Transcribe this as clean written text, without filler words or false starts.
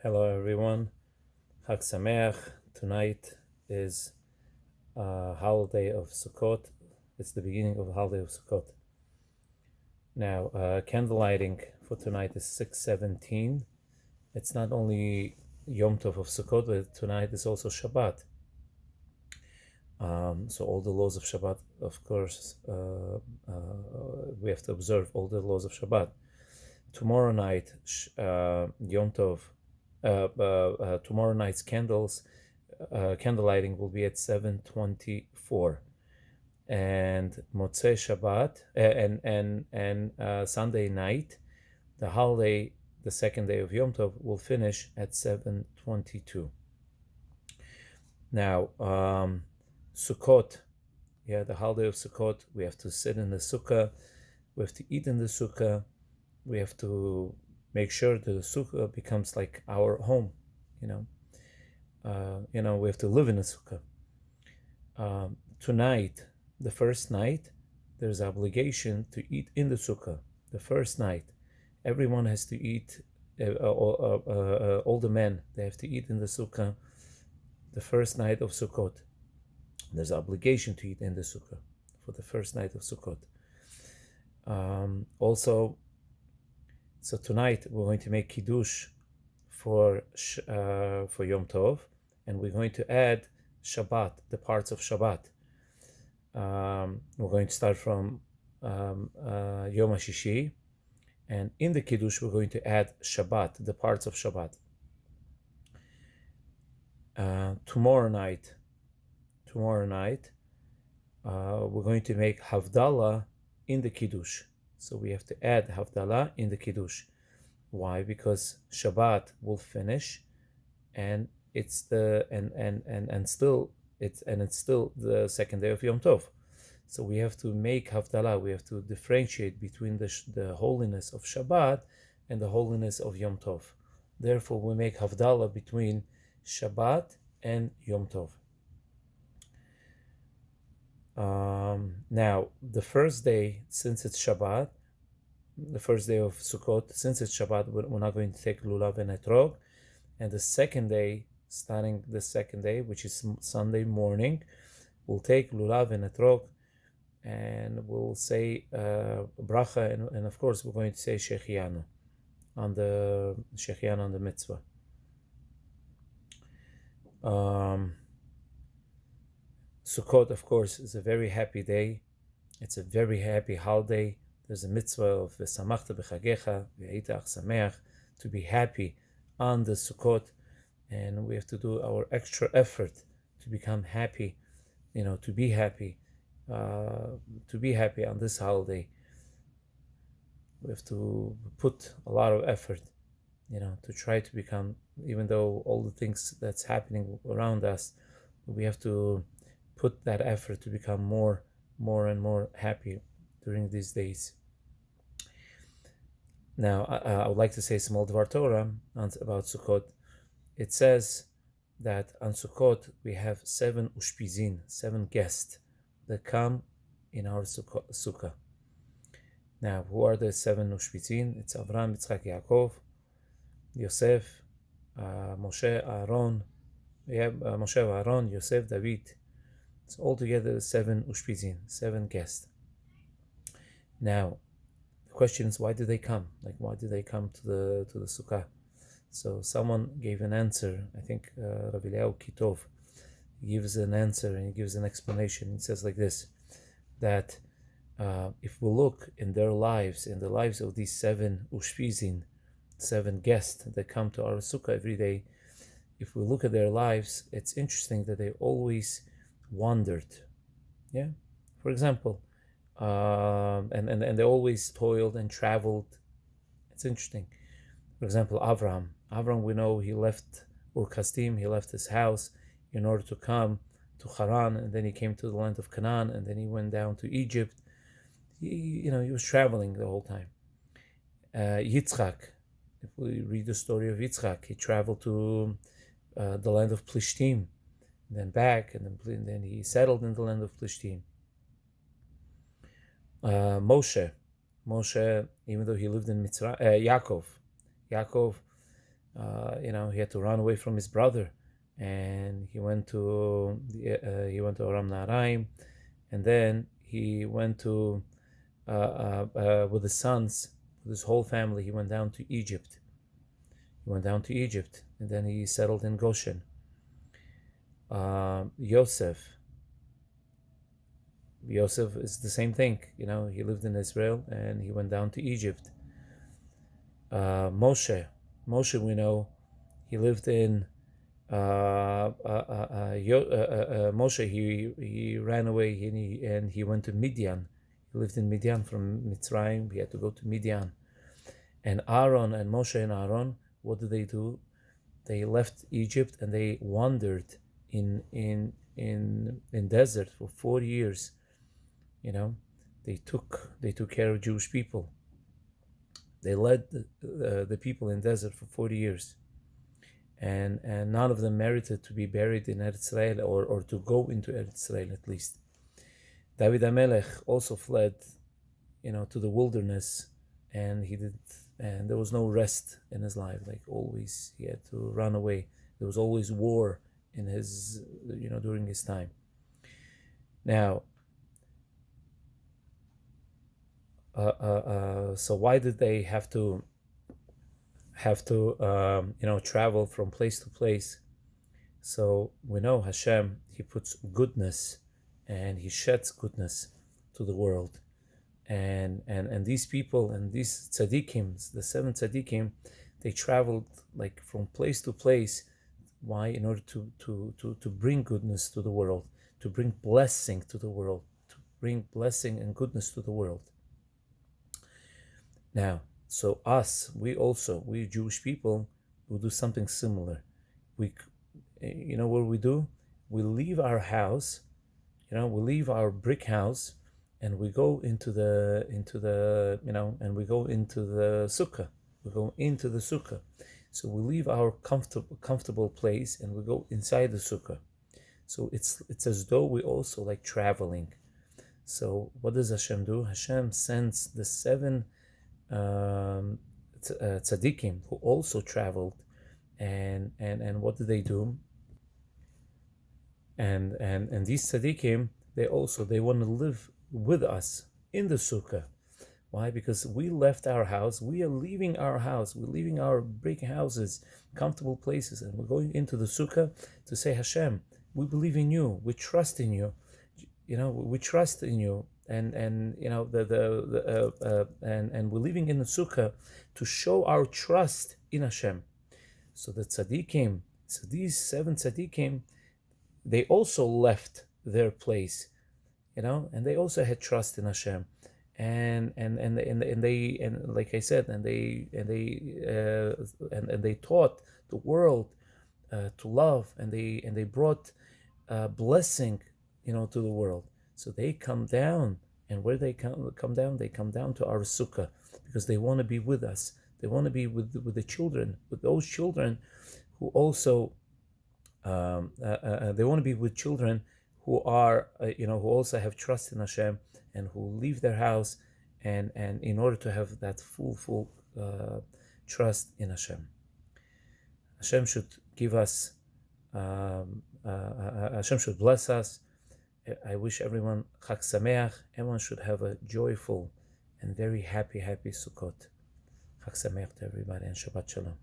Hello everyone, Chag Sameach. Tonight is a holiday of Sukkot. It's the beginning of the holiday of Sukkot. Now, candle lighting for tonight is 6:17. It's not only Yom Tov of Sukkot, but tonight is also Shabbat. So all the laws of Shabbat, of course, we have to observe all the laws of Shabbat. Tomorrow night, Yom Tov, tomorrow night's candle lighting will be at 7:24, and Motzei Shabbat and Sunday night, the holiday, the second day of Yom Tov, will finish at 7:22. Now, Sukkot, the holiday of Sukkot, we have to sit in the sukkah, we have to eat in the sukkah, we have to make sure that the sukkah becomes like our home, we have to live in a sukkah. Tonight, the first night, there's obligation to eat in the sukkah. The first night, everyone has to eat, all the men, they have to eat in the sukkah the first night of Sukkot. There's obligation to eat in the sukkah for the first night of Sukkot. So tonight we're going to make kiddush for Yom Tov, and we're going to add Shabbat, the parts of Shabbat. We're going to start from Yom HaShishi, and in the kiddush we're going to add Shabbat, the parts of Shabbat. Tomorrow night, we're going to make Havdalah in the Kiddush. So we have to add Havdalah in the Kiddush. Why? Because Shabbat will finish, and it's still the second day of Yom Tov. So we have to make Havdalah. We have to differentiate between the holiness of Shabbat and the holiness of Yom Tov. Therefore, we make Havdalah between Shabbat and Yom Tov. Now, the first day, since it's Shabbat, the first day of Sukkot, since it's Shabbat, we're not going to take lulav and etrog. And the second day, starting the second day, which is Sunday morning, we'll take lulav and etrog, and we'll say bracha, and of course we're going to say shechianu on the mitzvah. Sukkot, of course, is a very happy day. It's a very happy holiday. There's a mitzvah of v'samachta b'chagecha v'eitach sameach, to be happy on the Sukkot, and we have to do our extra effort to become happy, to be happy on this holiday. We have to put a lot of effort, to try to become, even though all the things that's happening around us, we have to put that effort to become more and more happy during these days. Now, I would like to say small Dvar Torah about Sukkot. It says that on Sukkot we have 7 ushpizin, 7 guests that come in our sukkah. Now, who are the 7 ushpizin? It's Avraham, Yitzchak, Yaakov, Yosef, Moshe, Aaron, Yosef, David. It's altogether 7 ushpizin, 7 guests. Now, the question is, why do they come? Why do they come to the sukkah? So someone gave an answer. I think Gavrielov gives an answer, and he gives an explanation. He says like this, that if we look in their lives, in the lives of these 7 ushpizin, 7 guests that come to our sukkah every day, if we look at their lives, it's interesting that they always wandered. For example, and they always toiled and traveled. It's interesting. For example, Avram, we know he left Ur Kasdim, he left his house in order to come to Haran, and then he came to the land of Canaan, and then he went down to Egypt. He was traveling the whole time. Yitzchak, if we read the story of Yitzchak, he traveled to the land of Plishtim, and then back, and then he settled in the land of Plishtim. Moshe, even though he lived in Yaakov, he had to run away from his brother, and he went to Aram Naharaim, and then he went to with his sons, with his whole family. He went down to Egypt. And then he settled in Goshen. Yosef is the same thing. He lived in Israel and he went down to Egypt. Moshe, we know, he lived in Moshe. He ran away and he went to Midian. He lived in Midian from Mitzrayim. He had to go to Midian. And Aaron and Moshe and Aaron, what did they do? They left Egypt and they wandered in desert for 40 years. They took care of Jewish people. They led the people in desert for 40 years. And none of them merited to be buried in Eretz Israel or to go into Eretz Israel at least. David HaMelech also fled, to the wilderness, and there was no rest in his life. Like always, he had to run away. There was always war in his, during his time. Now, so why did they have to travel from place to place? So we know Hashem, he puts goodness and he sheds goodness to the world. And these people and these tzaddikim, the 7 tzaddikim, they traveled like from place to place. Why? In order to bring goodness to the world, to bring blessing to the world, to bring blessing and goodness to the world. Now, so we Jewish people, will do something similar. What we do? We leave our house, we leave our brick house, and we go into the sukkah. We go into the sukkah. So we leave our comfortable place and we go inside the sukkah. So it's as though we also like traveling. So what does Hashem do? Hashem sends the 7 tzaddikim who also traveled, and what do they do? And these tzaddikim, they want to live with us in the sukkah. Why? Because we left our house. We are leaving our house. We're leaving our brick houses, comfortable places, and we're going into the sukkah to say, Hashem, we believe in you. We trust in you. We trust in you. And we're living in the sukkah to show our trust in Hashem. So the tzaddikim, these 7 tzaddikim, they also left their place, and they also had trust in Hashem, and like I said, and they taught the world to love, and they brought blessing, to the world. So they come down, and where they come down, they come down to our sukkah because they want to be with us. They want to be with the children, with those children who also they want to be with children who are who also have trust in Hashem and who leave their house and in order to have that full trust in Hashem. Hashem should give us. Hashem should bless us. I wish everyone Chag Sameach. Everyone should have a joyful and very happy Sukkot. Chag Sameach to everybody and Shabbat Shalom.